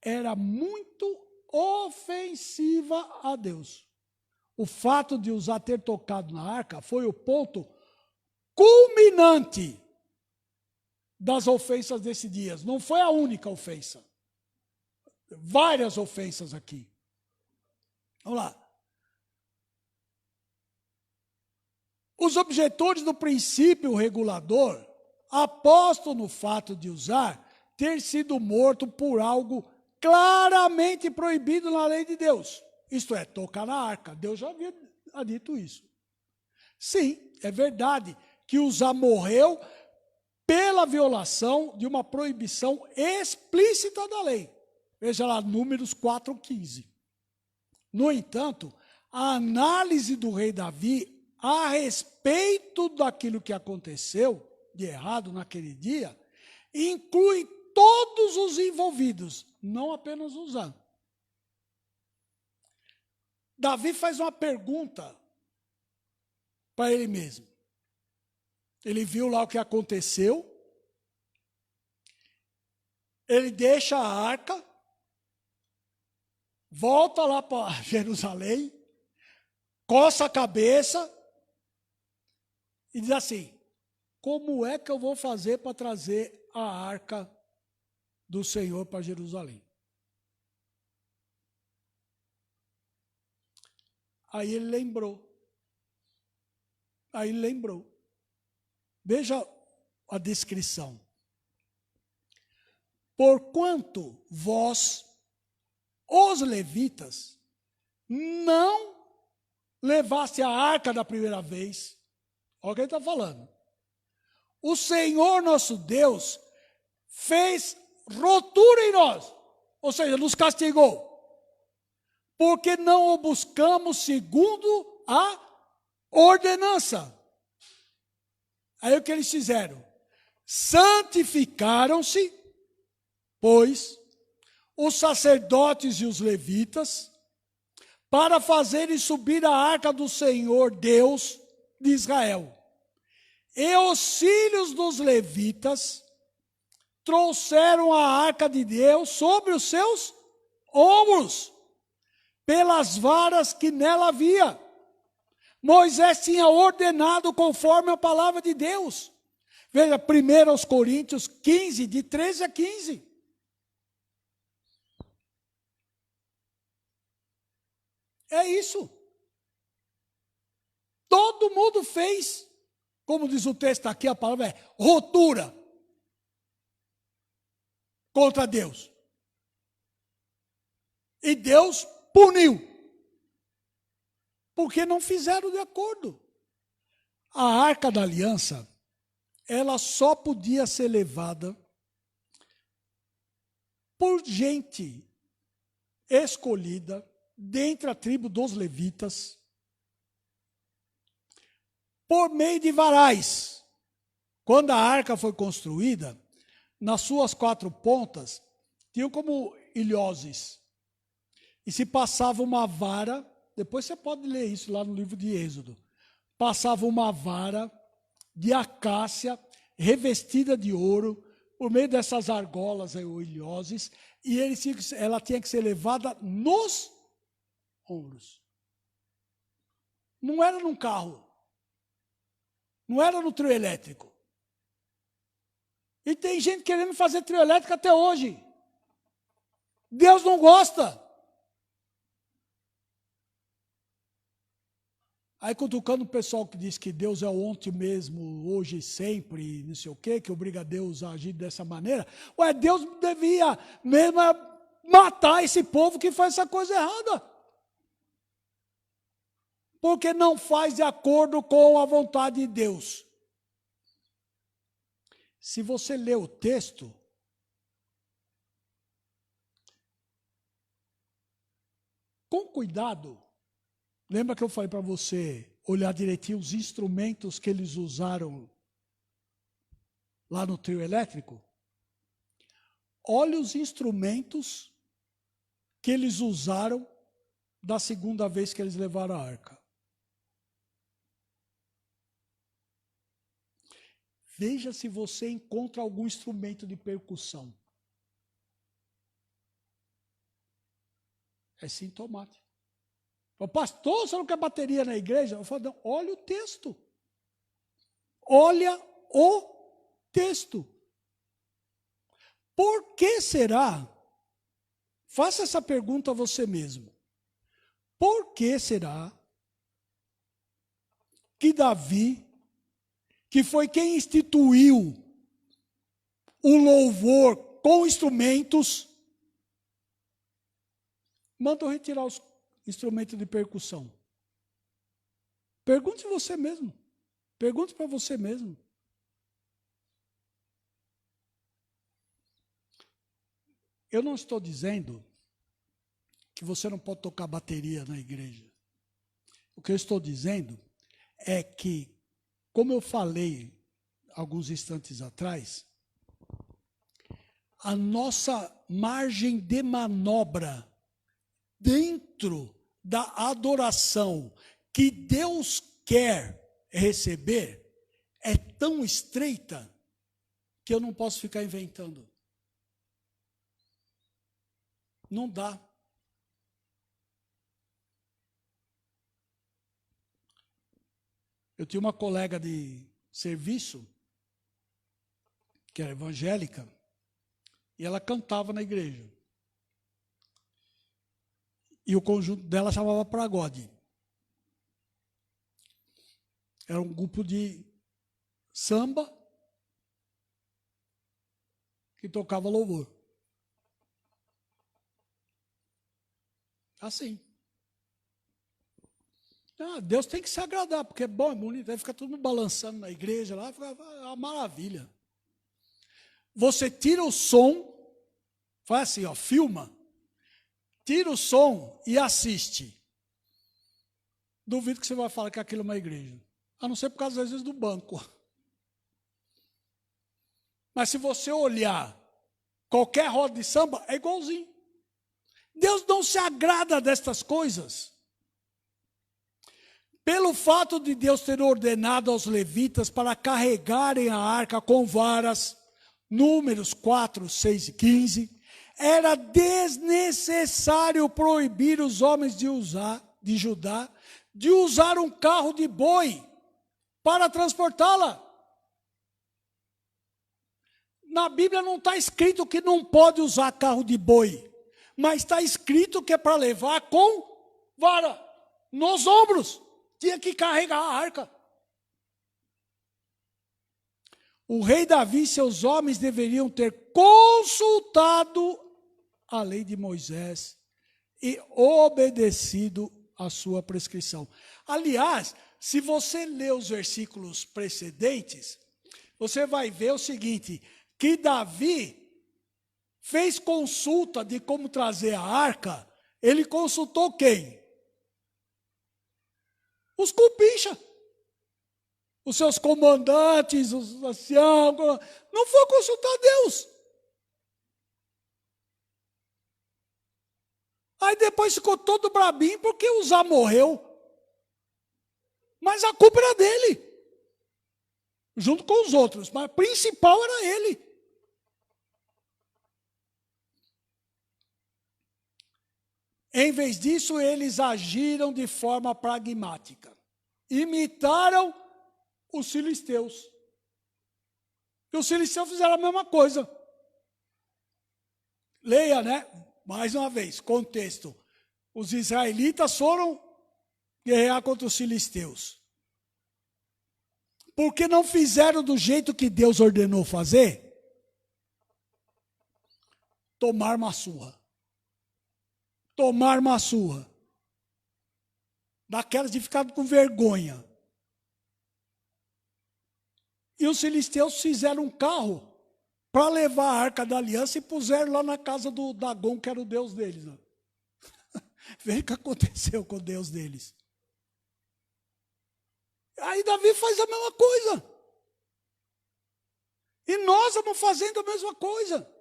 [SPEAKER 1] era muito ofensiva a Deus. O fato de Uzá ter tocado na arca foi o ponto culminante das ofensas desse dia. Não foi a única ofensa. Várias ofensas aqui. Vamos lá. Os objetores do princípio regulador apostam no fato de Uzá ter sido morto por algo claramente proibido na lei de Deus. Isto é, tocar na arca. Deus já havia dito isso. Sim, é verdade que Uzá morreu pela violação de uma proibição explícita da lei. Veja lá, Números 4:15. No entanto, a análise do rei Davi a respeito daquilo que aconteceu de errado naquele dia inclui todos os envolvidos, não apenas Uzá. Davi faz uma pergunta para ele mesmo. Ele viu lá o que aconteceu, ele deixa a arca, volta lá para Jerusalém, coça a cabeça e diz assim: como é que eu vou fazer para trazer a arca do Senhor para Jerusalém? Aí ele lembrou. Veja a descrição. Porquanto vós, os levitas, não levaste a arca da primeira vez. Olha o que ele está falando. O Senhor nosso Deus fez rotura em nós, ou seja, nos castigou, porque não o buscamos segundo a ordenança. Aí o que eles fizeram? Santificaram-se pois, os sacerdotes e os levitas, para fazerem subir a arca do Senhor Deus de Israel. E os filhos dos levitas trouxeram a arca de Deus sobre os seus ombros, pelas varas que nela havia. Moisés tinha ordenado conforme a palavra de Deus. Veja, 1 Coríntios 15, de 13 a 15. É isso. Todo mundo fez, como diz o texto aqui, a palavra é rotura contra Deus. E Deus puniu, porque não fizeram de acordo. A arca da aliança, ela só podia ser levada por gente escolhida dentre a tribo dos levitas, por meio de varais. Quando a arca foi construída, nas suas 4 pontas, tinham como ilhoses. E se passava uma vara, depois você pode ler isso lá no livro de Êxodo. Passava uma vara de acácia, revestida de ouro, por meio dessas argolas ou ilhoses, e ela tinha que ser levada nos ombros. Não era num carro. Não era no trio elétrico. E tem gente querendo fazer trio elétrico até hoje. Deus não gosta. Aí cutucando o pessoal que diz que Deus é ontem mesmo, hoje e sempre, não sei o quê, que obriga Deus a agir dessa maneira. Ué, Deus devia mesmo matar esse povo que faz essa coisa errada. Porque não faz de acordo com a vontade de Deus. Se você ler o texto, com cuidado, lembra que eu falei para você olhar direitinho os instrumentos que eles usaram lá no trio elétrico? Olha os instrumentos que eles usaram da segunda vez que eles levaram a arca. Veja se você encontra algum instrumento de percussão. É sintomático. O pastor, você não quer bateria na igreja? Eu falo, não, olha o texto. Olha o texto. Por que será? Faça essa pergunta a você mesmo. Por que será que Davi, que foi quem instituiu o louvor com instrumentos, mandou retirar os instrumentos de percussão? Pergunte você mesmo. Pergunte para você mesmo. Eu não estou dizendo que você não pode tocar bateria na igreja. O que eu estou dizendo é que, como eu falei alguns instantes atrás, a nossa margem de manobra dentro da adoração que Deus quer receber é tão estreita que eu não posso ficar inventando. Não dá. Eu tinha uma colega de serviço, que era evangélica, e ela cantava na igreja. E o conjunto dela chamava Pagode. Era um grupo de samba que tocava louvor. Assim. Deus tem que se agradar, porque é bom, é bonito. Aí fica todo mundo balançando na igreja lá, fica uma maravilha. Você tira o som, faz assim, ó, filma, tira o som e assiste. Duvido que você vai falar que aquilo é uma igreja. A não ser por causa, às vezes, do banco. Mas se você olhar qualquer roda de samba, é igualzinho. Deus não se agrada destas coisas. Pelo fato de Deus ter ordenado aos levitas para carregarem a arca com varas, Números 4, 6 e 15, era desnecessário proibir os homens de Judá de usar um carro de boi para transportá-la. Na Bíblia não está escrito que não pode usar carro de boi, mas está escrito que é para levar com vara, nos ombros. Tinha que carregar a arca. O rei Davi e seus homens deveriam ter consultado a lei de Moisés e obedecido a sua prescrição. Aliás, se você ler os versículos precedentes, você vai ver o seguinte, que Davi fez consulta de como trazer a arca. Ele consultou quem? Os cupincha, os seus comandantes, os anciãos. Não foi consultar Deus. Aí depois ficou todo brabinho porque Uzá morreu. Mas a culpa era dele, junto com os outros, mas o principal era ele. Em vez disso, eles agiram de forma pragmática. Imitaram os filisteus. E os filisteus fizeram a mesma coisa. Leia, né? Mais uma vez, contexto. Os israelitas foram guerrear contra os filisteus. Porque não fizeram do jeito que Deus ordenou fazer? Tomar uma surra. Tomar uma surra. Daquelas de ficar com vergonha. E os filisteus fizeram um carro para levar a arca da aliança e puseram lá na casa do Dagon, que era o deus deles. Veja o que aconteceu com o deus deles. Aí Davi faz a mesma coisa. E nós vamos fazendo a mesma coisa.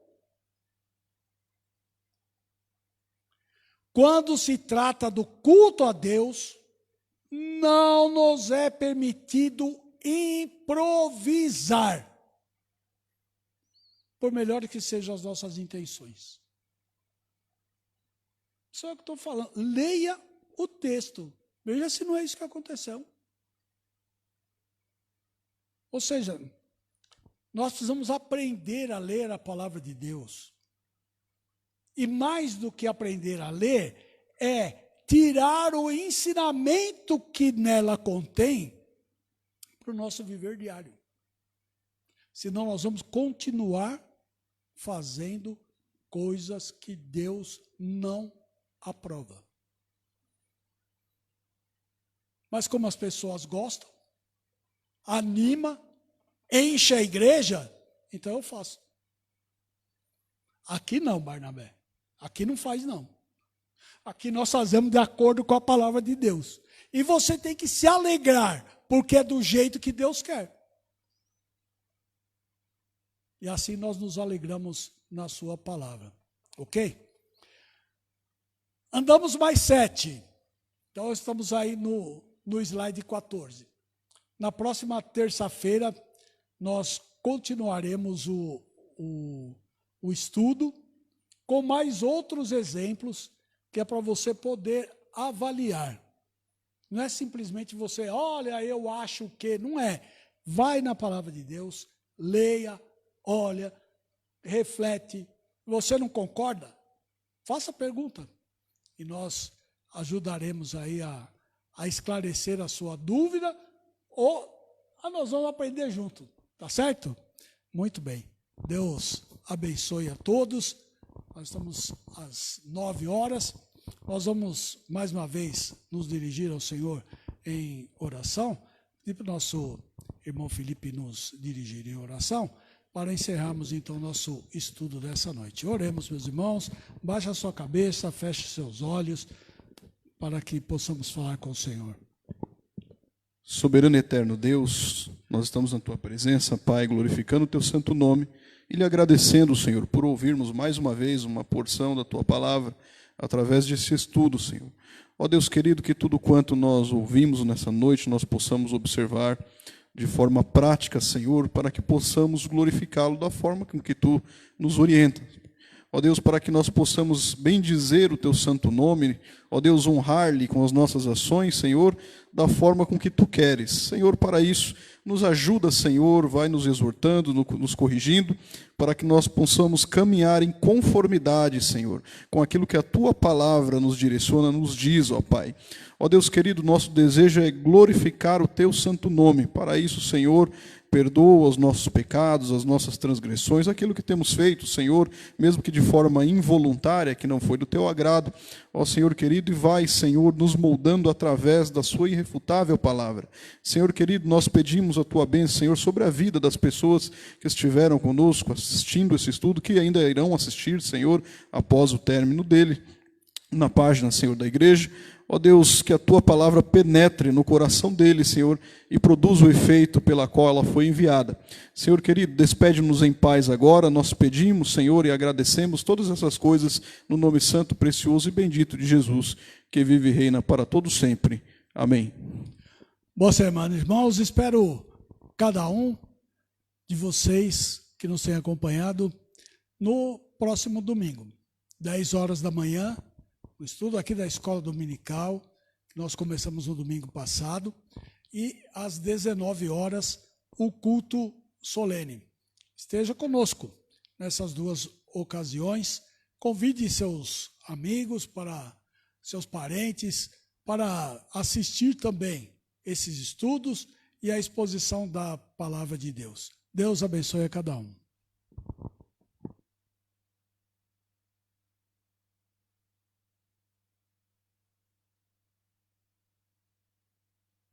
[SPEAKER 1] Quando se trata do culto a Deus, não nos é permitido improvisar, por melhor que sejam as nossas intenções. Isso é o que estou falando. Leia o texto. Veja se não é isso que aconteceu. Ou seja, nós precisamos aprender a ler a palavra de Deus. E mais do que aprender a ler, é tirar o ensinamento que nela contém para o nosso viver diário. Senão nós vamos continuar fazendo coisas que Deus não aprova. Mas como as pessoas gostam, anima, enche a igreja, então eu faço. Aqui não, Barnabé. Aqui não faz, não. Aqui nós fazemos de acordo com a palavra de Deus. E você tem que se alegrar, porque é do jeito que Deus quer. E assim nós nos alegramos na sua palavra. Ok? Andamos mais 7. Então estamos aí no slide 14. Na próxima terça-feira, nós continuaremos o estudo com mais outros exemplos que é para você poder avaliar. Não é simplesmente você, olha, eu acho que, não é. Vai na palavra de Deus, leia, olha, reflete. Você não concorda? Faça pergunta. E nós ajudaremos aí a esclarecer a sua dúvida ou nós vamos aprender junto. Tá certo? Muito bem. Deus abençoe a todos. Nós estamos às 9 horas. Nós vamos, mais uma vez, nos dirigir ao Senhor em oração. E para o nosso irmão Felipe nos dirigir em oração, para encerrarmos, então, o nosso estudo dessa noite. Oremos, meus irmãos. Baixe a sua cabeça, feche seus olhos, para que possamos falar com o Senhor.
[SPEAKER 3] Soberano e eterno Deus, nós estamos na Tua presença, Pai, glorificando o Teu santo nome e lhe agradecendo, Senhor, por ouvirmos mais uma vez uma porção da tua palavra através desse estudo, Senhor. Ó Deus querido, que tudo quanto nós ouvimos nessa noite nós possamos observar de forma prática, Senhor, para que possamos glorificá-lo da forma com que tu nos orientas. Ó Deus, para que nós possamos bendizer o teu santo nome, ó Deus, honrar-lhe com as nossas ações, Senhor, da forma com que tu queres. Senhor, para isso, nos ajuda, Senhor, vai nos exortando, nos corrigindo, para que nós possamos caminhar em conformidade, Senhor, com aquilo que a tua palavra nos direciona, nos diz, ó Pai. Ó Deus querido, nosso desejo é glorificar o teu santo nome. Para isso, Senhor, perdoa os nossos pecados, as nossas transgressões, aquilo que temos feito, Senhor, mesmo que de forma involuntária, que não foi do teu agrado. Ó Senhor querido, e vai, Senhor, nos moldando através da sua irrefutável palavra. Senhor querido, nós pedimos a tua bênção, Senhor, sobre a vida das pessoas que estiveram conosco assistindo esse estudo, que ainda irão assistir, Senhor, após o término dele, na página, Senhor, da igreja. Ó Deus, que a tua palavra penetre no coração deles, Senhor, e produza o efeito pela qual ela foi enviada. Senhor querido, despede-nos em paz agora. Nós pedimos, Senhor, e agradecemos todas essas coisas no nome santo, precioso e bendito de Jesus, que vive e reina para todo sempre. Amém.
[SPEAKER 1] Boa semana, irmãos. Espero cada um de vocês que nos tem acompanhado no próximo domingo, 10 horas da manhã, o estudo aqui da Escola Dominical, que nós começamos no domingo passado, e às 19 horas, o culto solene. Esteja conosco nessas duas ocasiões, convide seus amigos, seus parentes, para assistir também esses estudos e a exposição da palavra de Deus. Deus abençoe a cada um.